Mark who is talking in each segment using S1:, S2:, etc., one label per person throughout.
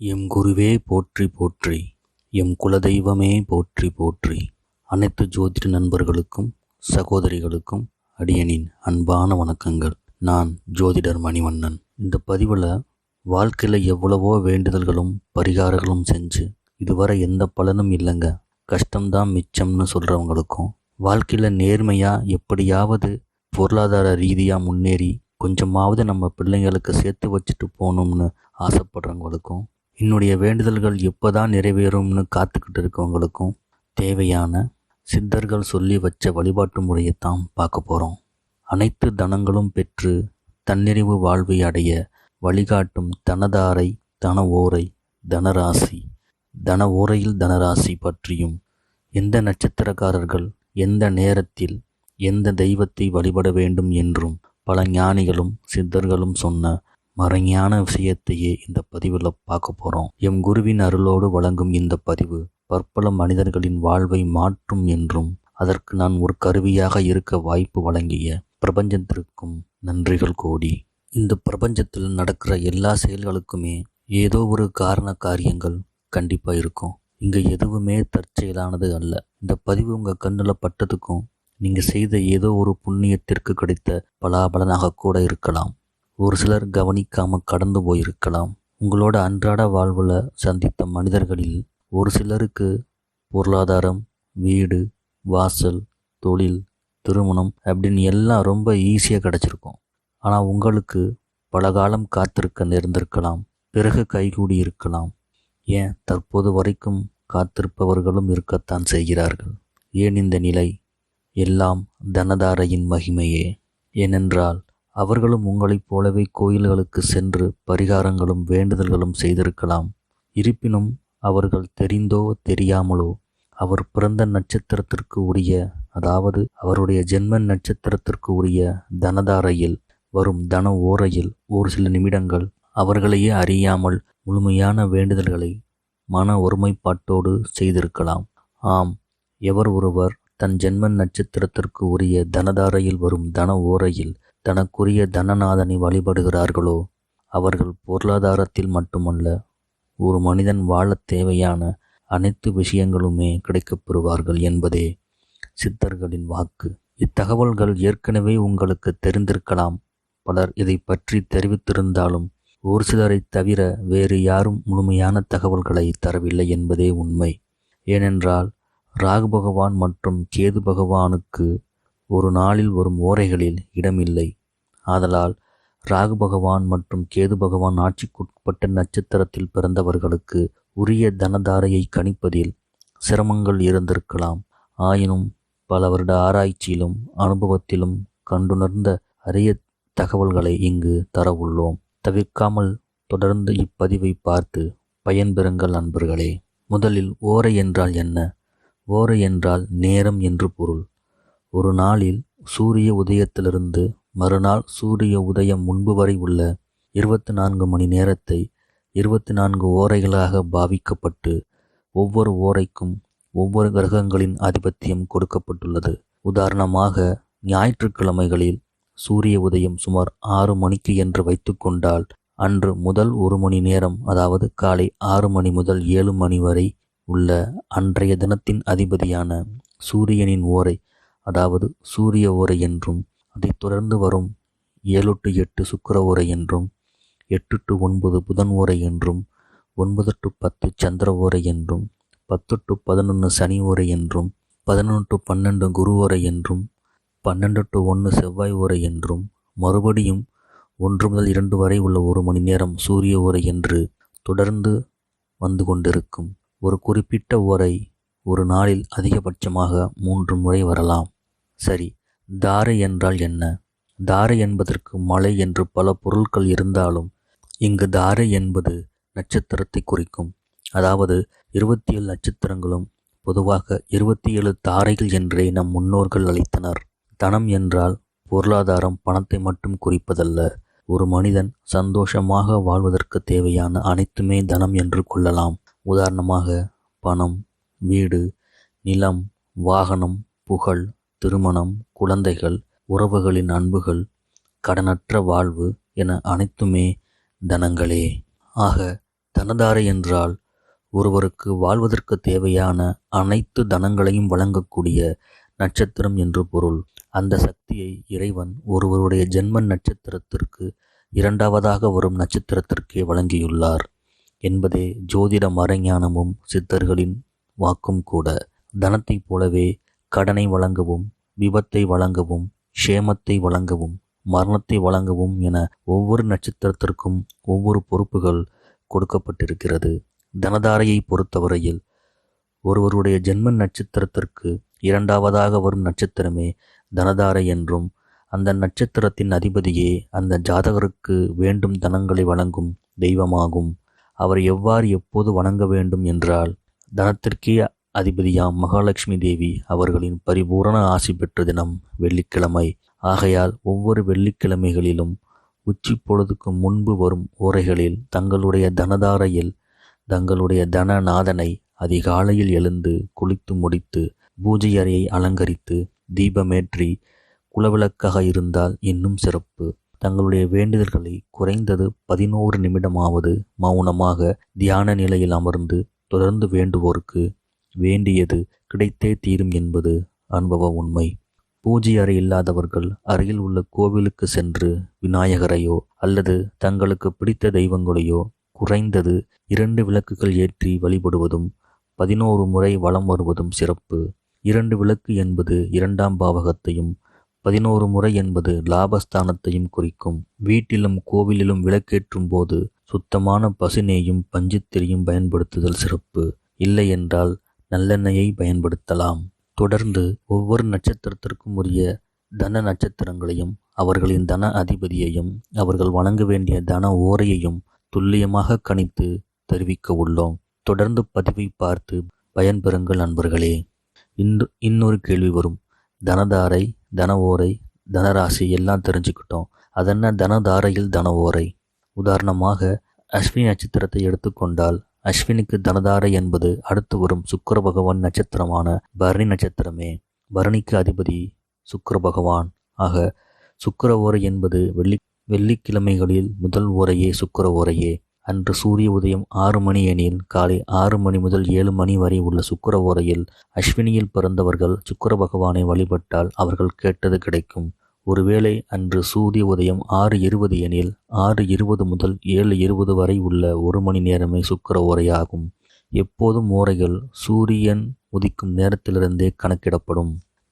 S1: M குருவே போற்றி போற்றி, எம் குலதெய்வமே போற்றி போற்றி. அனைத்து ஜோதிட நண்பர்களுக்கும் சகோதரிகளுக்கும் அடியனின் அன்பான வணக்கங்கள். நான் ஜோதிடர் மணிவண்ணன். இந்த பதிவில் வாழ்க்கையில் எவ்வளவோ வேண்டுதல்களும் பரிகாரங்களும் செஞ்சு இதுவரை எந்த பலனும் இல்லைங்க, கஷ்டம்தான் மிச்சம்னு சொல்கிறவங்களுக்கும், வாழ்க்கையில் நேர்மையாக எப்படியாவது பொருளாதார ரீதியாக முன்னேறி கொஞ்சமாவது நம்ம பிள்ளைங்களுக்கு சேர்த்து வச்சுட்டு போகணும்னு ஆசைப்படுறவங்களுக்கும், என்னுடைய வேண்டுதல்கள் எப்போதான் நிறைவேறும்னு காத்துக்கிட்டு இருக்கவங்களுக்கும் தேவையான சித்தர்கள் சொல்லி வச்ச வழிபாட்டு முறையைத்தான் பார்க்க போகிறோம். அனைத்து தனங்களும் பெற்று தன்னிறைவு வாழ்வை அடைய வழிகாட்டும் தனதாரை, தன ஓரை, தனராசி, தன ஓரையில் தனராசி பற்றியும், எந்த நட்சத்திரக்காரர்கள் எந்த நேரத்தில் எந்த தெய்வத்தை வழிபட வேண்டும் என்றும் பல ஞானிகளும் சித்தர்களும் சொன்ன மறைஞான விஷயத்தையே இந்த பதிவில் பார்க்க போகிறோம். எம் குருவின் அருளோடு வழங்கும் இந்த பதிவு பற்பல மனிதர்களின் வாழ்வை மாற்றும் என்றும் அதற்கு நான் ஒரு கருவியாக இருக்க வாய்ப்பு வழங்கிய பிரபஞ்சத்திற்கும் நன்றிகள் கோடி. இந்த பிரபஞ்சத்தில் நடக்கிற எல்லா செயல்களுக்குமே ஏதோ ஒரு காரண காரியங்கள் கண்டிப்பாக இருக்கும். இங்கே எதுவுமே தற்செயலானது அல்ல. இந்த பதிவு உங்கள் கண்ணில் பட்டதுக்கும் நீங்கள் செய்த ஏதோ ஒரு புண்ணியத்திற்கு கிடைத்த பலாபலனாக கூட இருக்கலாம். ஒரு சிலர் கவனிக்காமல் கடந்து போயிருக்கலாம். உங்களோட அன்றாட வாழ்வில் சந்தித்த மனிதர்களில் ஒரு சிலருக்கு பொருளாதாரம், வீடு, வாசல், தொழில், திருமணம் அப்படின்னு எல்லாம் ரொம்ப ஈஸியாக கிடச்சிருக்கும். ஆனால் உங்களுக்கு பல காலம் காத்திருக்க நேர்ந்திருக்கலாம், பிறகு கைகூடி இருக்கலாம். ஏன் தற்போது வரைக்கும் காத்திருப்பவர்களும் இருக்கத்தான் செய்கிறார்கள். ஏன் இந்த நிலை? எல்லாம் தனதாரையின் மகிமையே. ஏனென்றால் அவர்களும் உங்களைப் போலவே கோயில்களுக்கு சென்று பரிகாரங்களும் வேண்டுதல்களும் செய்திருக்கலாம். இருப்பினும் அவர்கள் தெரிந்தோ தெரியாமலோ அவர் பிறந்த நட்சத்திரத்திற்கு உரிய, அதாவது அவருடைய ஜென்ம நட்சத்திரத்திற்கு உரிய தனதாரையில் வரும் தன ஓரையில் ஒரு சில நிமிடங்கள் அவர்களையே அறியாமல் முழுமையான வேண்டுதல்களை மன ஒருமைப்பாட்டோடு செய்திருக்கலாம். ஆம், எவர் ஒருவர் தன் ஜென்ம நட்சத்திரத்திற்கு உரிய தனதாரையில் வரும் தன ஓரையில் தனக்குரிய தனநாதனை வழிபடுகிறார்களோ அவர்கள் பொருளாதாரத்தில் மட்டுமல்ல, ஒரு மனிதன் வாழத் தேவையான அனைத்து விஷயங்களுமே கிடைக்கப் பெறுவார்கள் என்பதே சித்தர்களின் வாக்கு. இத்தகவல்கள் ஏற்கனவே உங்களுக்கு தெரிந்திருக்கலாம். பலர் இதை பற்றி தெரிவித்திருந்தாலும் ஒரு சிலரை தவிர வேறு யாரும் முழுமையான தகவல்களை தரவில்லை என்பதே உண்மை. ஏனென்றால் ராகு பகவான் மற்றும் கேது பகவானுக்கு ஒரு நாளில் வரும் ஓரைகளில் இடமில்லை. ஆதலால் ராகு பகவான் மற்றும் கேது பகவான் ஆட்சிக்குட்பட்ட நட்சத்திரத்தில் பிறந்தவர்களுக்கு உரிய தனதாரையை கணிப்பதில் சிரமங்கள் இருந்திருக்கலாம். ஆயினும் பல வருட ஆராய்ச்சியிலும் அனுபவத்திலும் கண்டுணர்ந்த அரிய தகவல்களை இங்கு தர உள்ளோம். தவிர்க்காமல் தொடர்ந்து இப்பதிவை பார்த்து பயன்பெறுங்கள் நண்பர்களே. முதலில் ஓரை என்றால் என்ன? ஓரை என்றால் நேரம் என்று பொருள். ஒரு நாளில் சூரிய உதயத்திலிருந்து மறுநாள் சூரிய உதயம் முன்பு வரை உள்ள 24 மணி நேரத்தை 24 ஓரைகளாக பாவிக்கப்பட்டு ஒவ்வொரு ஓரைக்கும் ஒவ்வொரு கிரகங்களின் ஆதிபத்தியம் கொடுக்கப்பட்டுள்ளது. உதாரணமாக ஞாயிற்றுக்கிழமைகளில் சூரிய உதயம் சுமார் 6 மணிக்கு என்று வைத்துக்கொண்டால் அன்று முதல் 1 மணி நேரம், அதாவது காலை 6 மணி முதல் 7 மணி வரை உள்ள அன்றைய தினத்தின் அதிபதியான சூரியனின் ஓரை, அதாவது சூரிய ஓரை என்றும், அதைத் தொடர்ந்து வரும் 7 to 8 சுக்கிர ஓரை என்றும், 8 to 9 புதன் ஓரை என்றும், 9 to 10 சந்திர ஓரை என்றும், 10 to 11 சனி ஓரை என்றும், 11 to 12 குரு ஓரை என்றும், 12 to 1 செவ்வாய் ஓரை என்றும், மறுபடியும் 1 முதல் 2 வரை உள்ள 1 மணி நேரம் சூரிய ஓரை என்று தொடர்ந்து வந்து கொண்டிருக்கும். ஒரு குறிப்பிட்ட ஓரை ஒரு நாளில் அதிகபட்சமாக 3 முறை வரலாம். சரி, தாரை என்றால் என்ன? தாரை என்பதற்கு மலை என்று பல பொருட்கள் இருந்தாலும் இங்கு தாரை என்பது நட்சத்திரத்தை குறிக்கும். அதாவது 27 நட்சத்திரங்களும் பொதுவாக 27 தாரைகள் என்றே நம் முன்னோர்கள் அழைத்தனர். தனம் என்றால் பொருளாதாரம், பணத்தை மட்டும் குறிப்பதல்ல. ஒரு மனிதன் சந்தோஷமாக வாழ்வதற்கு தேவையான அனைத்துமே தனம் என்று கொள்ளலாம். உதாரணமாக பணம், வீடு, நிலம், வாகனம், புகழ், திருமணம், குழந்தைகள், உறவுகளின் அன்புகள், கடனற்ற வாழ்வு என அனைத்துமே தனங்களே. ஆக தனதாரை என்றால் ஒருவருக்கு வாழ்வதற்கு தேவையான அனைத்து தனங்களையும் வழங்கக்கூடிய நட்சத்திரம் என்று பொருள். அந்த சக்தியை இறைவன் ஒருவருடைய ஜென்ம நட்சத்திரத்திற்கு இரண்டாவதாக வரும் நட்சத்திரத்திற்கே வழங்கியுள்ளார் என்பதே ஜோதிட மறைஞானமும் சித்தர்களின் வாக்கும் கூட. தனத்தைப் போலவே கடனை வழங்கவும், விபத்தை வழங்கவும், க்ஷேமத்தை வழங்கவும், மரணத்தை வழங்கவும் என ஒவ்வொரு நட்சத்திரத்திற்கும் ஒவ்வொரு பொறுப்புகள் கொடுக்கப்பட்டிருக்கிறது. தனதாரையை பொறுத்தவரையில் ஒருவருடைய ஜென்ம நட்சத்திரத்திற்கு இரண்டாவதாக வரும் நட்சத்திரமே தனதாரை என்றும், அந்த நட்சத்திரத்தின் அதிபதியே அந்த ஜாதகருக்கு வேண்டும் தனங்களை வழங்கும் தெய்வமாகும். அவர் எவ்வாறு எப்போது வணங்க வேண்டும் என்றால், தனத்திற்கே அதிபதியாம் மகாலட்சுமி தேவி அவர்களின் பரிபூரண ஆசி பெற்ற தினம் வெள்ளிக்கிழமை. ஆகையால் ஒவ்வொரு வெள்ளிக்கிழமைகளிலும் உச்சி பொழுதுக்கு முன்பு வரும் ஓரைகளில் தங்களுடைய தனதாரையில் தங்களுடைய தனநாதனை அதிகாலையில் எழுந்து குளித்து முடித்து பூஜை அறையை அலங்கரித்து தீபமேற்றி குலவிளக்காக இருந்தால் இன்னும் சிறப்பு. தங்களுடைய வேண்டுதல்களை குறைந்தது 11 நிமிடமாவது மௌனமாக தியான நிலையில் அமர்ந்து தொடர்ந்து வேண்டுவோருக்கு வேண்டியது கிடைத்தே தீரும் என்பது அனுபவ உண்மை. பூஜை அறை இல்லாதவர்கள் அருகில் உள்ள கோவிலுக்கு சென்று விநாயகரையோ அல்லது தங்களுக்கு பிடித்த தெய்வங்களையோ குறைந்தது 2 விளக்குகள் ஏற்றி வழிபடுவதும் 11 முறை வலம் வருவதும் சிறப்பு. 2 விளக்கு என்பது 2ஆம் பாவகத்தையும் 11 முறை என்பது லாபஸ்தானத்தையும் குறிக்கும். வீட்டிலும் கோவிலிலும் விளக்கேற்றும் போது சுத்தமான பசுநெய்யும் பஞ்சுத்திரியும் பயன்படுத்துதல் சிறப்பு. இல்லை என்றால் நல்லெண்ணெயை பயன்படுத்தலாம். தொடர்ந்து ஒவ்வொரு நட்சத்திரத்திற்கும் உரிய தன நட்சத்திரங்களையும் அவர்களின் தன அதிபதியையும் அவர்கள் வணங்க வேண்டிய தன ஓரையையும் துல்லியமாக கணித்து தெரிவிக்க உள்ளோம். தொடர்ந்து பதிவை பார்த்து பயன்பெறுங்கள் நண்பர்களே. இன்னொரு கேள்வி வரும். தனதாரை, தன ஓரை, தனராசி எல்லாம் தெரிஞ்சுக்கிட்டோம். அதென்ன தனதாரையில் தன ஓரை? உதாரணமாக அஸ்வினி நட்சத்திரத்தை எடுத்துக்கொண்டால் அஸ்வினிக்கு தனதாரை என்பது அடுத்து வரும் சுக்கிர பகவான் நட்சத்திரமான பரணி நட்சத்திரமே. பரணிக்கு அதிபதி சுக்கிர பகவான். ஆக சுக்கிர ஓரை என்பது வெள்ளிக்கிழமைகளில் முதல் ஓரையே சுக்கிர ஓரையே. அன்று சூரிய உதயம் 6 மணி எனில் காலை 6 மணி முதல் 7 மணி வரை உள்ள சுக்கிர ஓரையில் அஸ்வினியில் பிறந்தவர்கள் சுக்கிர பகவானை வழிபட்டால் அவர்கள் கேட்டது கிடைக்கும். ஒருவேளை அன்று சூரிய உதயம் 6:20 எனில் 6:20 முதல் 7:20 வரை உள்ள 1 மணி நேரமே சுக்கிர ஓரையாகும். எப்போதும் ஓரைகள் சூரியன் உதிக்கும் நேரத்திலிருந்தே கணக்கிடப்படும்.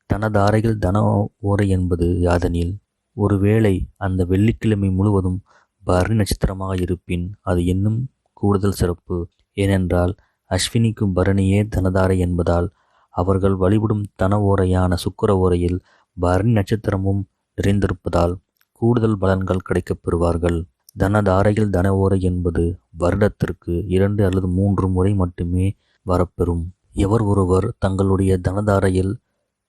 S1: தனதாரையில் தன ஓரை என்பது யாதெனில், ஒருவேளை அந்த வெள்ளிக்கிழமை முழுவதும் பரணி நட்சத்திரமாக இருப்பின் அது இன்னும் கூடுதல் சிறப்பு. ஏனென்றால் அஸ்வினிக்கும் பரணியே தனதாரை என்பதால் அவர்கள் வழிபடும் தன ஓரையான சுக்கிர ஓரையில் பரணி நட்சத்திரமும் நிறைந்திருப்பதால் கூடுதல் பலன்கள் கிடைக்கப் பெறுவார்கள். தனதாரையில் தன ஓரை என்பது வருடத்திற்கு 2 அல்லது 3 முறை மட்டுமே வரப்பெறும். எவர் ஒருவர் தங்களுடைய தனதாரையில்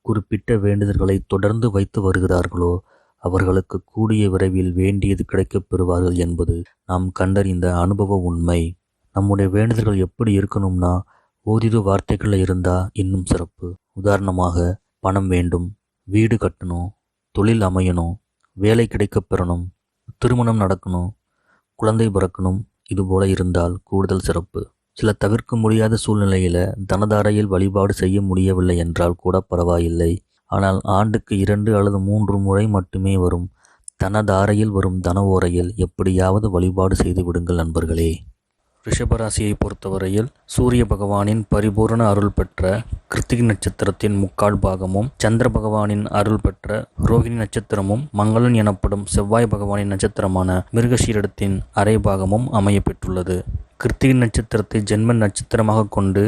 S1: குறிப்பிட்ட வேண்டுதல்களை தொடர்ந்து வைத்து வருகிறார்களோ அவர்களுக்கு கூடிய விரைவில் வேண்டியது கிடைக்கப் பெறுவார்கள் என்பது நாம் கண்டறிந்த அனுபவ உண்மை. நம்முடைய வேண்டுதல்கள் எப்படி இருக்கணும்னா, ஓரிரு வார்த்தைகளில் இருந்தால் இன்னும் சிறப்பு. உதாரணமாக, பணம் வேண்டும், வீடு கட்டணும், தொழில் அமையணும், வேலை கிடைக்கப் பெறணும், திருமணம் நடக்கணும், குழந்தை பிறக்கணும், இதுபோல இருந்தால் கூடுதல் சிறப்பு. சில தவிர்க்க முடியாத சூழ்நிலையில் தனதாரையில் வழிபாடு செய்ய முடியவில்லை என்றால் கூட பரவாயில்லை. ஆனால் ஆண்டுக்கு 2 அல்லது 3 முறை மட்டுமே வரும் தனதாரையில் வரும் தன ஓரையில் எப்படியாவது வழிபாடு செய்து விடுங்கள் நண்பர்களே. ரிஷபராசியை பொறுத்தவரையில் சூரிய பகவானின் பரிபூரண அருள் பெற்ற கிருத்திகை நட்சத்திரத்தின் 3/4 பாகமும், சந்திர பகவானின் அருள் பெற்ற ரோகிணி நட்சத்திரமும், மங்களன் எனப்படும் செவ்வாய் பகவானின் நட்சத்திரமான மிருகசீரிடத்தின் அரை பாகமும் அமைய பெற்றுள்ளது. கிருத்திகை நட்சத்திரத்தை ஜென்ம நட்சத்திரமாக கொண்டு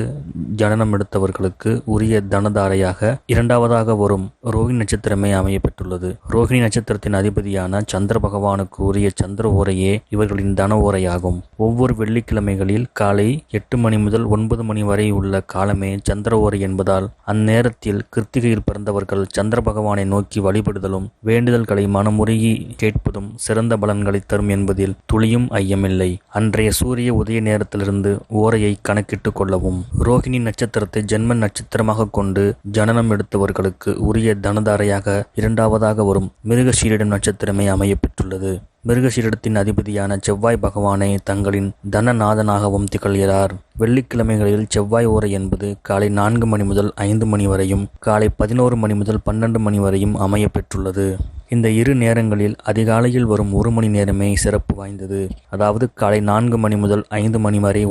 S1: ஜனனம் எடுத்தவர்களுக்கு உரிய தனதாரையாக இரண்டாவதாக வரும் ரோகிணி நட்சத்திரமே அமைய பெற்றுள்ளது. ரோகிணி நட்சத்திரத்தின் அதிபதியான சந்திர பகவானுக்கு உரிய சந்திர ஓரையே இவர்களின் தன ஓரையாகும். ஒவ்வொரு வெள்ளிக்கிழமைகளில் காலை 8 மணி முதல் 9 மணி வரை உள்ள காலமே சந்திர ஓரை என்பதால் அந்நேரத்தில் கிருத்திகையில் பிறந்தவர்கள் சந்திர பகவானை நோக்கி வழிபடுதலும் வேண்டுதல்களை மனமுருகி கேட்பதும் சிறந்த பலன்களை தரும் என்பதில் துளியும் ஐயமில்லை. அன்றைய சூரிய உதய ஓரிய நேரத்திலிருந்து ஓரையை கணக்கிட்டு கொள்ளவும். ரோகிணி நட்சத்திரத்தை ஜென்ம நட்சத்திரமாக கொண்டு ஜனனம் எடுத்தவர்களுக்கு உரிய தனதாரையாக இரண்டாவதாக வரும் மிருகசீரிடம் நட்சத்திரமே அமைய பெற்றுள்ளது. மிருகசீரிடத்தின் அதிபதியான செவ்வாய் பகவானை தங்களின் தனநாதனாகவும் திகழ்கிறார். வெள்ளிக்கிழமைகளில் செவ்வாய் ஓரை என்பது காலை 4 மணி முதல் 5 மணி வரையும் காலை 11 மணி முதல் 12 மணி வரையும் அமைய பெற்றுள்ளது. இந்த இரு நேரங்களில் அதிகாலையில் வரும் 1 மணி நேரமே சிறப்பு வாய்ந்தது. அதாவது காலை 4 மணி முதல் 5 மணி வரை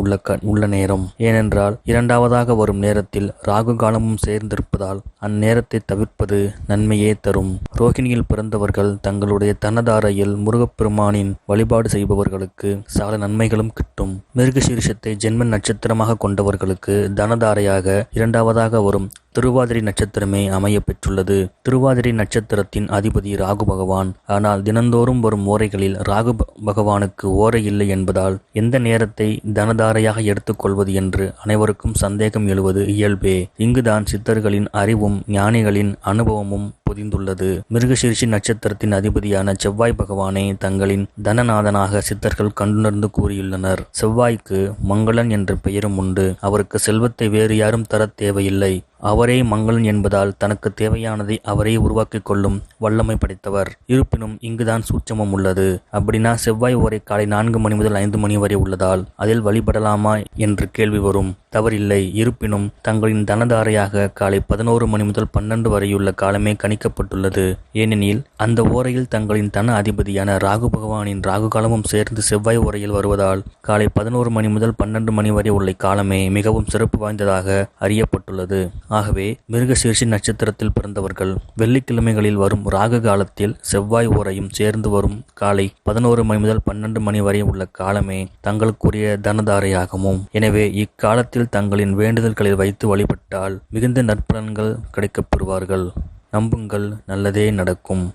S1: உள்ள நேரம். ஏனென்றால் இரண்டாவதாக வரும் நேரத்தில் ராகு காலமும் சேர்ந்திருப்பதால் அந்நேரத்தை தவிர்ப்பது நன்மையே தரும். ரோகிணியில் பிறந்தவர்கள் தங்களுடைய தனதாரையில் முருகப்பெருமானின் வழிபாடு செய்பவர்களுக்கு சகல நன்மைகளும் கிட்டும். மிருகசீரிஷத்தை ஜென்ம நட்சத்திரமாக கொண்டவர்களுக்கு தனதாரையாக இரண்டாவதாக வரும் திருவாதிரை நட்சத்திரமே அமைய பெற்றுள்ளது. திருவாதிரை நட்சத்திரத்தின் அதிபதி ராகு பகவான். ஆனால் தினந்தோறும் வரும் ஓரைகளில் ராகு பகவானுக்கு ஓரை இல்லை என்பதால் எந்த நேரத்தை தனதாரையாக எடுத்துக்கொள்வது என்று அனைவருக்கும் சந்தேகம் எழுவது இயல்பே. இங்குதான் சித்தர்களின் அறிவும் ஞானிகளின் அனுபவமும் பொதிந்துள்ளது. மிருகசீரிஷி நட்சத்திரத்தின் அதிபதியான செவ்வாய் பகவானை தங்களின் தனநாதனாக சித்தர்கள் கண்டுணர்ந்து கூறியுள்ளனர். செவ்வாய்க்கு மங்களன் என்ற பெயரும் உண்டு. அவருக்கு செல்வத்தை வேறு யாரும் தர தேவையில்லை. அவரே மங்களன் என்பதால் தனக்கு தேவையானதை அவரே உருவாக்கிக் கொள்ளும் வல்லமை படைத்தவர். இருப்பினும் இங்குதான் சூட்சமம் உள்ளது. அப்படின்னா செவ்வாய் ஓரை காலை 4 மணி முதல் 5 மணி வரை உள்ளதால் அதில் வழிபடலாமா என்று கேள்வி வரும். தவறில்லை. இருப்பினும் தங்களின் தனதாரையாக காலை 11 மணி முதல் 12 வரையுள்ள காலமே கணிக்கப்பட்டுள்ளது. ஏனெனில் அந்த ஓரையில் தங்களின் தன அதிபதியான ராகு பகவானின் ராகு காலமும் சேர்ந்து செவ்வாய் ஓரையில் வருவதால் காலை 11 மணி முதல் 12 மணி வரை உள்ள காலமே மிகவும் சிறப்பு வாய்ந்ததாக அறியப்பட்டுள்ளது. ஆகவே மிருகசீரிஷி நட்சத்திரத்தில் பிறந்தவர்கள் வெள்ளிக்கிழமைகளில் வரும் ராகு காலத்தில் செவ்வாய் ஓரையும் சேர்ந்து வரும் காலை 11 மணி முதல் 12 மணி வரை உள்ள காலமே தங்களுக்குரிய தனதாரையாகவும். எனவே இக்காலத்தில் தங்களின் வேண்டுதல்களில் வைத்து வழிபட்டால் மிகுந்த நற்பலன்கள் கிடைக்கப் பெறுவார்கள். நம்புங்கள், நல்லதே நடக்கும்.